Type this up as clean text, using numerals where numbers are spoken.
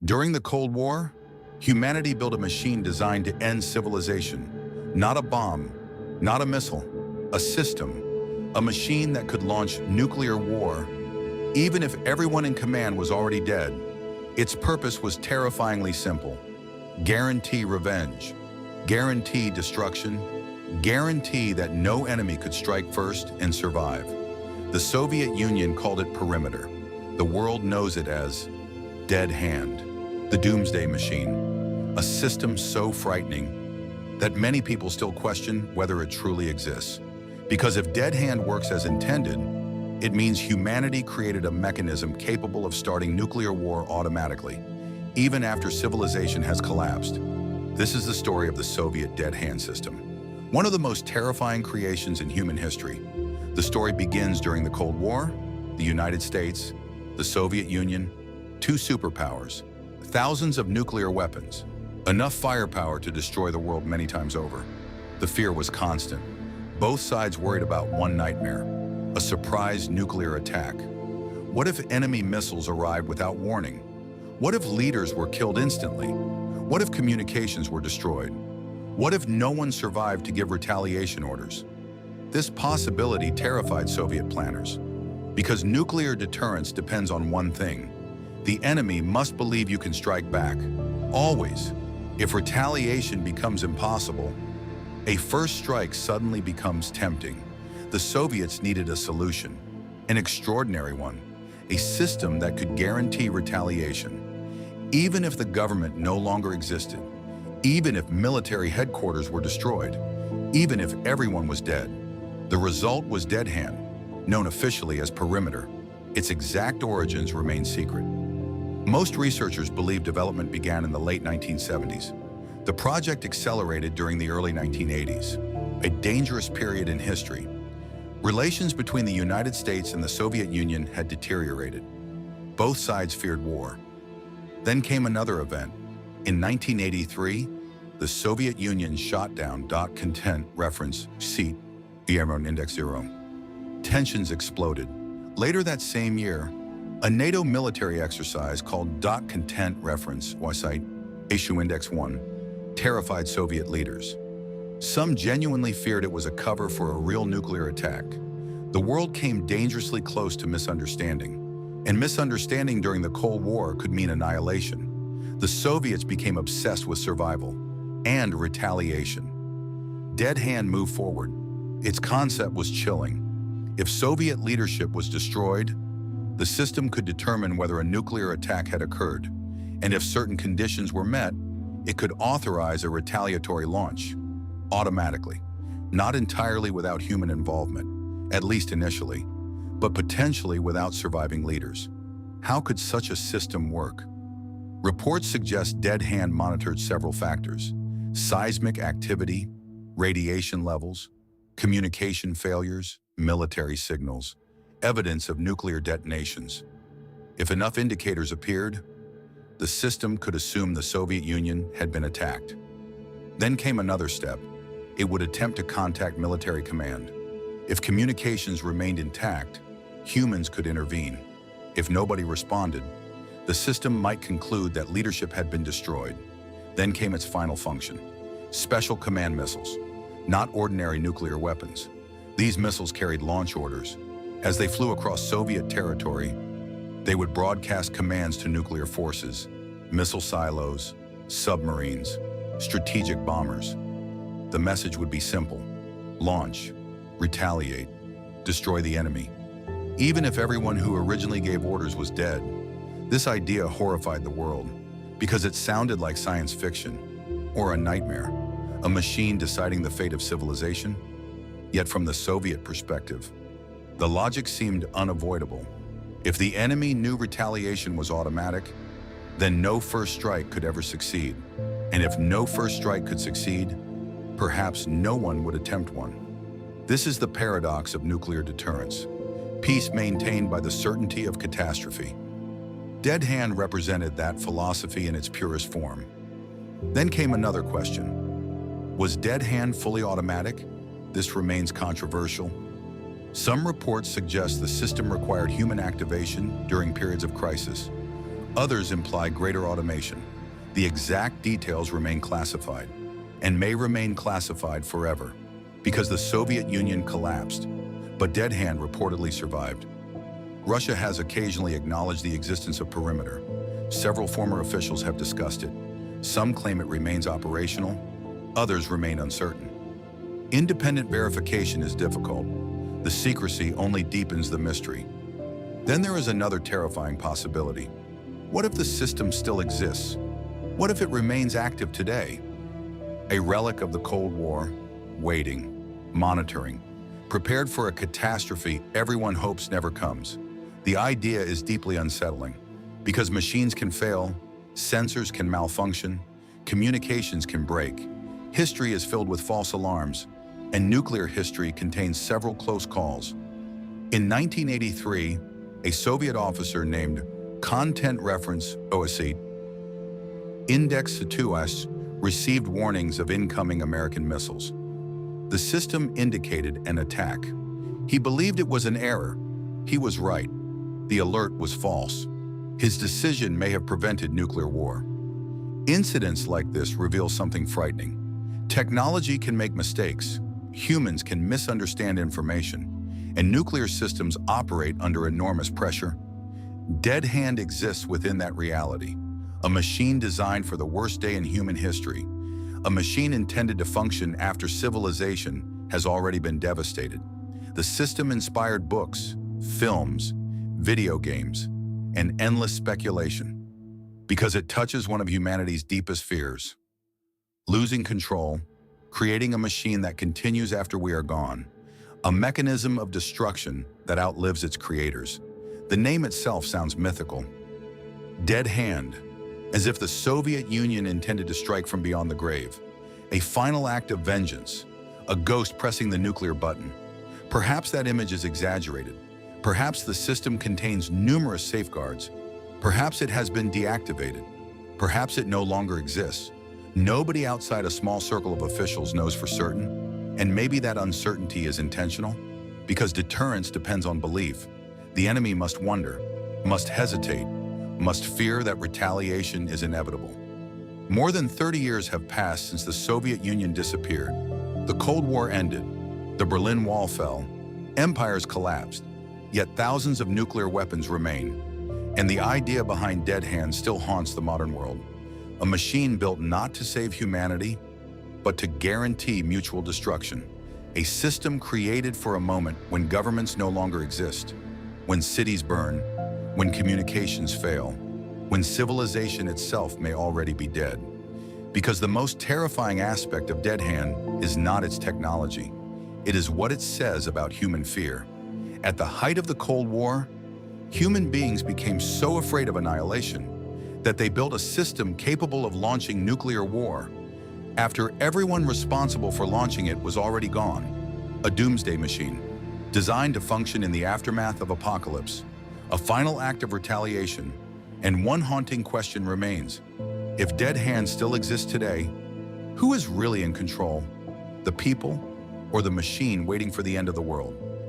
During the Cold War, humanity built a machine designed to end civilization. Not a bomb, not a missile, a system, a machine that could launch nuclear war, even if everyone in command was already dead. Its purpose was terrifyingly simple: guarantee revenge, guarantee destruction, guarantee that no enemy could strike first and survive. The Soviet Union called it Perimeter. The world knows it as Dead Hand, the Doomsday Machine, a system so frightening that many people still question whether it truly exists. Because if Dead Hand works as intended, it means humanity created a mechanism capable of starting nuclear war automatically, even after civilization has collapsed. This is the story of the Soviet Dead Hand system, one of the most terrifying creations in human history. The story begins during the Cold War. The United States, the Soviet Union, two superpowers, thousands of nuclear weapons, enough firepower to destroy the world many times over. The fear was constant. Both sides worried about one nightmare: a surprise nuclear attack. What if enemy missiles arrived without warning? What if leaders were killed instantly? What if communications were destroyed? What if no one survived to give retaliation orders? This possibility terrified Soviet planners, because nuclear deterrence depends on one thing: the enemy must believe you can strike back, always. If retaliation becomes impossible, a first strike suddenly becomes tempting. The Soviets needed a solution, an extraordinary one, a system that could guarantee retaliation. Even if the government no longer existed, even if military headquarters were destroyed, even if everyone was dead, the result was Dead Hand, known officially as Perimeter. Its exact origins remain secret. Most researchers believe development began in the late 1970s. The project accelerated during the early 1980s, a dangerous period in history. Relations between the United States and the Soviet Union had deteriorated. Both sides feared war. Then came another event. In 1983, the Soviet Union shot down .content reference seat index 0. Tensions exploded. Later that same year, a NATO military exercise called .content reference site issue index 1 terrified Soviet leaders. Some genuinely feared it was a cover for a real nuclear attack. The world came dangerously close to misunderstanding, and misunderstanding during the Cold War could mean annihilation. The Soviets became obsessed with survival and retaliation. Dead Hand moved forward. Its concept was chilling. If Soviet leadership was destroyed, the system could determine whether a nuclear attack had occurred, and if certain conditions were met, it could authorize a retaliatory launch, automatically, not entirely without human involvement, at least initially, but potentially without surviving leaders. How could such a system work? Reports suggest Dead Hand monitored several factors: seismic activity, radiation levels, communication failures, military signals, evidence of nuclear detonations. If enough indicators appeared, the system could assume the Soviet Union had been attacked. Then came another step. It would attempt to contact military command. If communications remained intact, humans could intervene. If nobody responded, the system might conclude that leadership had been destroyed. Then came its final function: special command missiles, not ordinary nuclear weapons. These missiles carried launch orders. As they flew across Soviet territory, they would broadcast commands to nuclear forces, missile silos, submarines, strategic bombers. The message would be simple: launch, retaliate, destroy the enemy. Even if everyone who originally gave orders was dead, this idea horrified the world because it sounded like science fiction or a nightmare, a machine deciding the fate of civilization. Yet from the Soviet perspective, the logic seemed unavoidable. If the enemy knew retaliation was automatic, then no first strike could ever succeed. And if no first strike could succeed, perhaps no one would attempt one. This is the paradox of nuclear deterrence: peace maintained by the certainty of catastrophe. Dead Hand represented that philosophy in its purest form. Then came another question. Was Dead Hand fully automatic? This remains controversial. Some reports suggest the system required human activation during periods of crisis. Others imply greater automation. The exact details remain classified, and may remain classified forever, because the Soviet Union collapsed, but Dead Hand reportedly survived. Russia has occasionally acknowledged the existence of Perimeter. Several former officials have discussed it. Some claim it remains operational, others remain uncertain. Independent verification is difficult. The secrecy only deepens the mystery. Then there is another terrifying possibility. What if the system still exists? What if it remains active today? A relic of the Cold War, waiting, monitoring, prepared for a catastrophe everyone hopes never comes. The idea is deeply unsettling, because machines can fail, sensors can malfunction, communications can break, history is filled with false alarms, and nuclear history contains several close calls. In 1983, a Soviet officer named Content Reference OSIT Index Situas received warnings of incoming American missiles. The system indicated an attack. He believed it was an error. He was right. The alert was false. His decision may have prevented nuclear war. Incidents like this reveal something frightening. Technology can make mistakes. Humans can misunderstand information, and nuclear systems operate under enormous pressure. Dead Hand exists within that reality, a machine designed for the worst day in human history, a machine intended to function after civilization has already been devastated. The system inspired books, films, video games, and endless speculation, because it touches one of humanity's deepest fears: losing control, creating a machine that continues after we are gone, a mechanism of destruction that outlives its creators. The name itself sounds mythical. Dead Hand, as if the Soviet Union intended to strike from beyond the grave. A final act of vengeance, a ghost pressing the nuclear button. Perhaps that image is exaggerated. Perhaps the system contains numerous safeguards. Perhaps it has been deactivated. Perhaps it no longer exists. Nobody outside a small circle of officials knows for certain, and maybe that uncertainty is intentional, because deterrence depends on belief. The enemy must wonder, must hesitate, must fear that retaliation is inevitable. More than 30 years have passed since the Soviet Union disappeared. The Cold War ended, the Berlin Wall fell, empires collapsed, yet thousands of nuclear weapons remain, and the idea behind Dead Hand still haunts the modern world. A machine built not to save humanity, but to guarantee mutual destruction. A system created for a moment when governments no longer exist, when cities burn, when communications fail, when civilization itself may already be dead. Because the most terrifying aspect of Dead Hand is not its technology. It is what it says about human fear. At the height of the Cold War, human beings became so afraid of annihilation that they built a system capable of launching nuclear war after everyone responsible for launching it was already gone. A doomsday machine, designed to function in the aftermath of apocalypse, a final act of retaliation, and one haunting question remains. If Dead Hand still exists today, who is really in control? The people or the machine waiting for the end of the world?